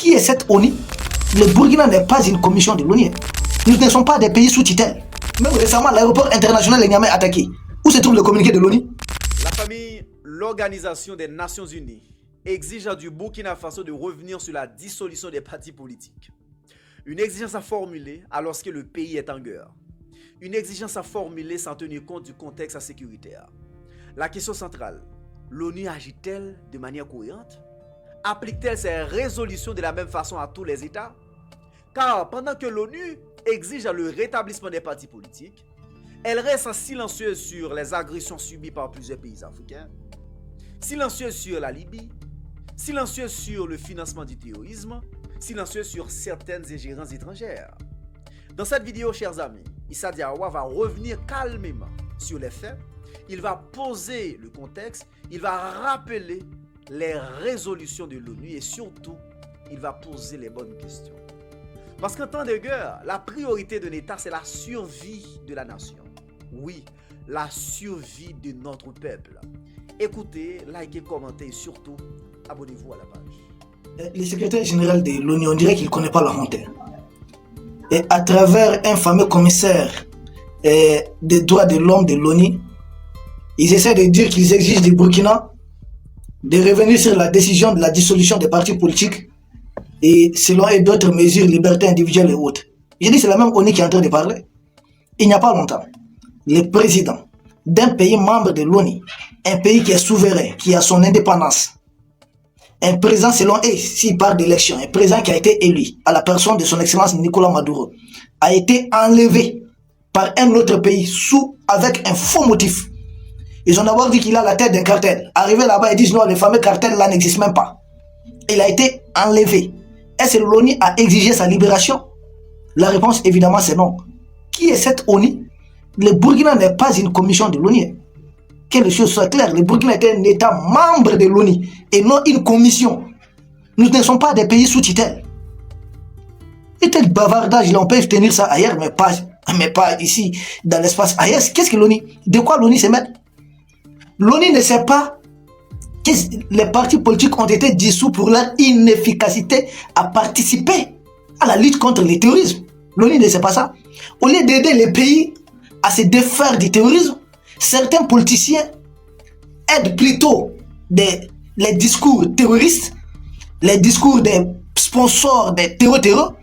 Qui est cette ONU? Le Burkina n'est pas une commission de l'ONU. Nous ne sommes pas des pays sous tutelle. Même récemment, l'aéroport international de Niamey attaqué. Où se trouve le communiqué de l'ONU? La famille, l'Organisation des Nations Unies, exige du Burkina Faso de revenir sur la dissolution des partis politiques. Une exigence à formuler alors que le pays est en guerre. Une exigence à formuler sans tenir compte du contexte sécuritaire. La question centrale, l'ONU agit-elle de manière cohérente? Applique-t-elle ses résolutions de la même façon à tous les États? Car pendant que l'ONU exige le rétablissement des partis politiques, elle reste silencieuse sur les agressions subies par plusieurs pays africains, silencieuse sur la Libye, silencieuse sur le financement du terrorisme, silencieuse sur certaines ingérences étrangères. Dans cette vidéo, chers amis, Issa Diawa va revenir calmement sur les faits, il va poser le contexte, il va rappeler les résolutions de l'ONU et surtout, il va poser les bonnes questions. Parce qu'en temps de guerre, la priorité d'un État, c'est la survie de la nation. Oui, la survie de notre peuple. Écoutez, likez, commentez et surtout, abonnez-vous à la page. Le secrétaire général de l'ONU, on dirait qu'il ne connaît pas la honte. Et à travers un fameux commissaire des droits de l'homme de l'ONU, ils essaient de dire qu'ils exigent du Burkina de revenir sur la décision de la dissolution des partis politiques et selon d'autres mesures, liberté individuelle et autres. J'ai dit c'est la même ONU qui est en train de parler. Il n'y a pas longtemps, le président d'un pays membre de l'ONU, un pays qui est souverain, qui a son indépendance, un président selon eux, s'il parle d'élection, un président qui a été élu à la personne de son excellence Nicolas Maduro, a été enlevé par un autre pays avec un faux motif. Ils ont d'abord dit qu'il a la tête d'un cartel. Arrivé là-bas, ils disent non, les fameux cartels là n'existent même pas. Il a été enlevé. Est-ce que l'ONU a exigé sa libération? La réponse évidemment c'est non. Qui est cette ONU? Le Burkina n'est pas une commission de l'ONU. Que les choses soient claires, le Burkina est un État membre de l'ONU et non une commission. Nous ne sommes pas des pays sous tutelle. Et tel bavardage, là, on peut tenir ça ailleurs, mais pas ici, dans l'espace ailleurs. Qu'est-ce que l'ONU? De quoi l'ONU se met? L'ONU ne sait pas que les partis politiques ont été dissous pour leur inefficacité à participer à la lutte contre le terrorisme. L'ONU ne sait pas ça. Au lieu d'aider les pays à se défaire du terrorisme, certains politiciens aident plutôt les discours terroristes, les discours des sponsors des terreurs,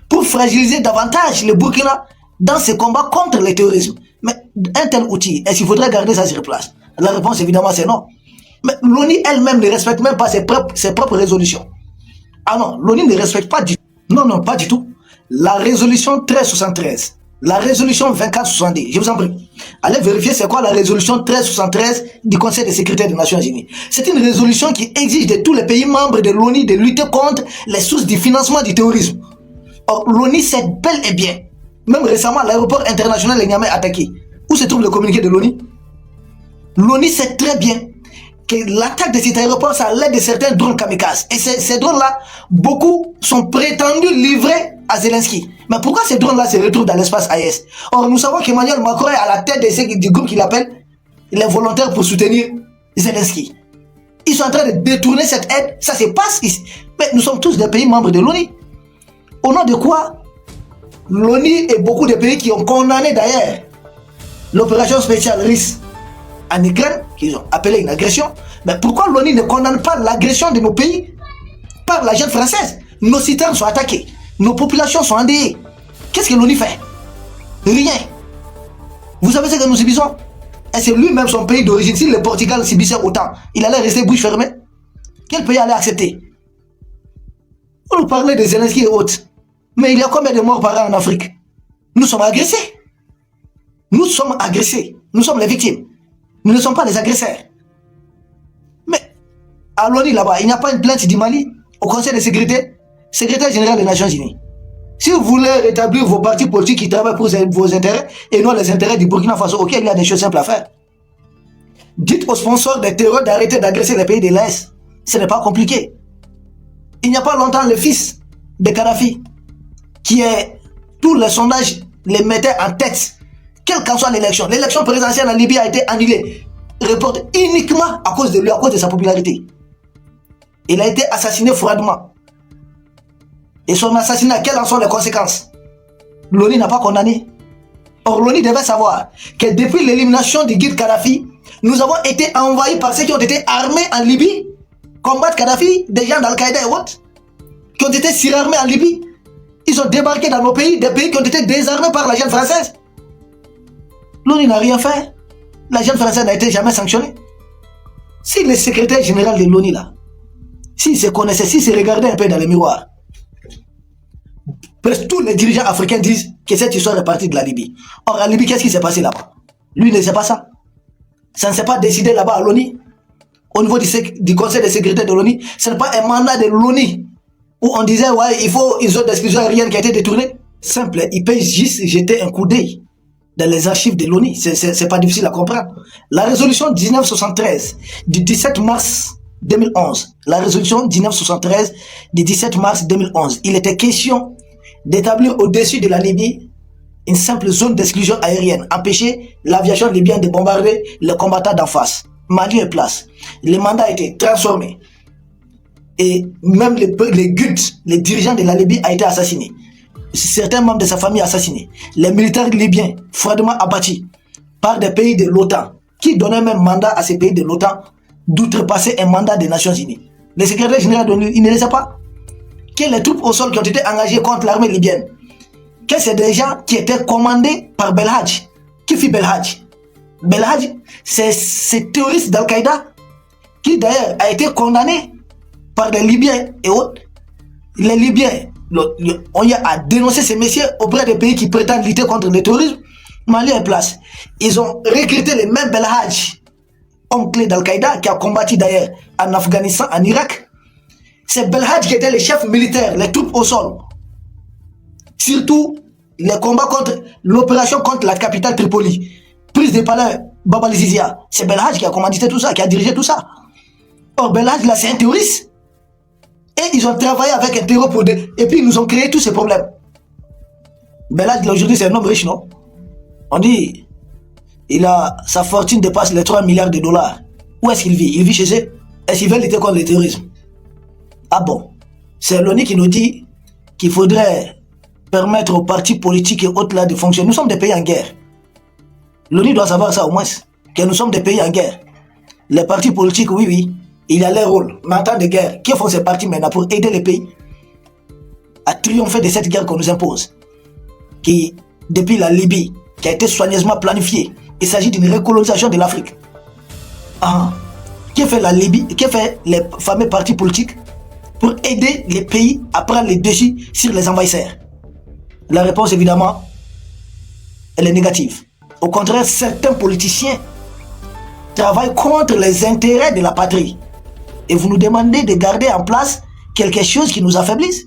pour fragiliser davantage le Burkina dans ses combats contre le terrorisme. Mais un tel outil, est-ce qu'il faudrait garder ça sur place? La réponse évidemment c'est non. Mais l'ONU elle-même ne respecte même pas ses propres résolutions. Ah non, l'ONU ne respecte pas du tout. Non, pas du tout. La résolution 1373, la résolution 2470, je vous en prie. Allez vérifier c'est quoi la résolution 1373 du Conseil de sécurité des Nations Unies. C'est une résolution qui exige de tous les pays membres de l'ONU de lutter contre les sources du financement du terrorisme. Or, l'ONU sait bel et bien, même récemment l'aéroport international de Niamey attaqué. Où se trouve le communiqué de l'ONU? L'ONU sait très bien que l'attaque de cet aéroport, ça l'aide de certains drones kamikazes. Et ces drones-là, beaucoup sont prétendus livrés à Zelensky. Mais pourquoi ces drones-là se retrouvent dans l'espace AES? Or, nous savons qu'Emmanuel Macron est à la tête du groupe qu'il appelle les volontaires pour soutenir Zelensky. Ils sont en train de détourner cette aide. Ça se passe ici. Mais nous sommes tous des pays membres de l'ONU. Au nom de quoi l'ONU et beaucoup de pays qui ont condamné d'ailleurs l'opération spéciale RIS en Ukraine, qu'ils ont appelé une agression. Mais pourquoi l'ONU ne condamne pas l'agression de nos pays par la junte française? Nos citernes sont attaquées, nos populations sont endeuillées. Qu'est-ce que l'ONU fait? Rien. Vous savez ce que nous subissons? Et c'est lui-même son pays d'origine. Si le Portugal subissait autant, il allait rester bouche fermée? Quel pays allait accepter? On nous parlait de Zelensky et autres. Mais il y a combien de morts par an en Afrique? Nous sommes agressés. Nous sommes agressés. Nous sommes les victimes. Nous ne sommes pas les agresseurs. Mais à l'ONU là-bas, il n'y a pas une plainte du Mali au Conseil de sécurité, secrétaire général des Nations Unies. Si vous voulez rétablir vos partis politiques qui travaillent pour vos intérêts et non les intérêts du Burkina Faso, ok, il y a des choses simples à faire. Dites aux sponsors des terreurs d'arrêter d'agresser les pays de l'Est. Ce n'est pas compliqué. Il n'y a pas longtemps, le fils de Kadhafi, qui est tous les sondages les mettaient en tête. Quelle qu'en soit l'élection présidentielle en Libye a été annulée, reportée uniquement à cause de lui, à cause de sa popularité. Il a été assassiné froidement. et son assassinat, quelles en sont les conséquences? L'ONU n'a pas condamné. Or, l'ONU devait savoir que depuis l'élimination du guide Kadhafi, nous avons été envahis par ceux qui ont été armés en Libye, combattre Kadhafi, des gens d'Al-Qaïda et autres, qui ont été surarmés en Libye. Ils ont débarqué dans nos pays, des pays qui ont été désarmés par la junte française. L'ONU n'a rien fait. La junte française n'a été jamais sanctionnée. Si le secrétaire général de l'ONU là, s'il se connaissait, s'il se regardait un peu dans le miroir, presque tous les dirigeants africains disent que cette histoire est partie de la Libye. Or, en Libye, qu'est-ce qui s'est passé là-bas? Lui ne sait pas ça. Ça ne s'est pas décidé là-bas à l'ONU. Au niveau du Conseil de sécurité de l'ONU, ce n'est pas un mandat de l'ONU où on disait, ouais, il faut une zone d'exclusion aérienne qui a été détournée. Simple, il peut juste jeter un coup d'œil dans les archives de l'ONU. C'est pas difficile à comprendre. La résolution 1973 du 17 mars 2011, la résolution 1973 du 17 mars 2011, il était question d'établir au-dessus de la Libye une simple zone d'exclusion aérienne, empêcher l'aviation libyenne de bombarder les combattants d'en face. Mali est place. Le mandat a été transformé. Et même les GUD, les dirigeants de la Libye, a été assassiné. Certains membres de sa famille assassinés. Les militaires libyens froidement abattus par des pays de l'OTAN, qui donnaient même mandat à ces pays de l'OTAN d'outrepasser un mandat des Nations Unies. Le secrétaire général de l'ONU, il ne le sait pas. Que les troupes au sol qui ont été engagées contre l'armée libyenne, que c'est des gens qui étaient commandés par Belhadj. Qui fit Belhadj? Belhadj, c'est ce terroriste d'Al-Qaïda qui d'ailleurs a été condamné par les Libyens et autres. Les Libyens, on y a dénoncé ces messieurs auprès des pays qui prétendent lutter contre le terrorisme. Mali est place. Ils ont recruté les mêmes Belhadj, homme clé d'Al-Qaïda, qui a combattu d'ailleurs en Afghanistan, en Irak. C'est Belhadj qui était le chef militaire, les troupes au sol. Surtout les combats contre l'opération contre la capitale Tripoli. Prise de palais Baba Lizizia. C'est Belhadj qui a commandité tout ça, qui a dirigé tout ça. Or Belhadj là c'est un terroriste. Et ils ont travaillé avec un terror pour et puis ils nous ont créé tous ces problèmes. Belhadj là aujourd'hui c'est un homme riche, non? On dit, sa fortune dépasse les 3 milliards de dollars. Où est-ce qu'il vit? Il vit chez eux. Est-ce qu'il veut lutter contre le terrorisme? Ah bon? C'est l'ONU qui nous dit qu'il faudrait permettre aux partis politiques et autres là de fonctionner. Nous sommes des pays en guerre. L'ONU doit savoir ça au moins, que nous sommes des pays en guerre. Les partis politiques, oui, il y a leur rôle. Mais en temps de guerre, qui font ces partis maintenant pour aider les pays à triompher de cette guerre qu'on nous impose? Qui, depuis la Libye, qui a été soigneusement planifiée, il s'agit d'une recolonisation de l'Afrique. Qui fait la Libye, qui fait les fameux partis politiques pour aider les pays à prendre les dessus sur les envahisseurs? La réponse, évidemment, elle est négative. Au contraire, certains politiciens travaillent contre les intérêts de la patrie. Et vous nous demandez de garder en place quelque chose qui nous affaiblisse?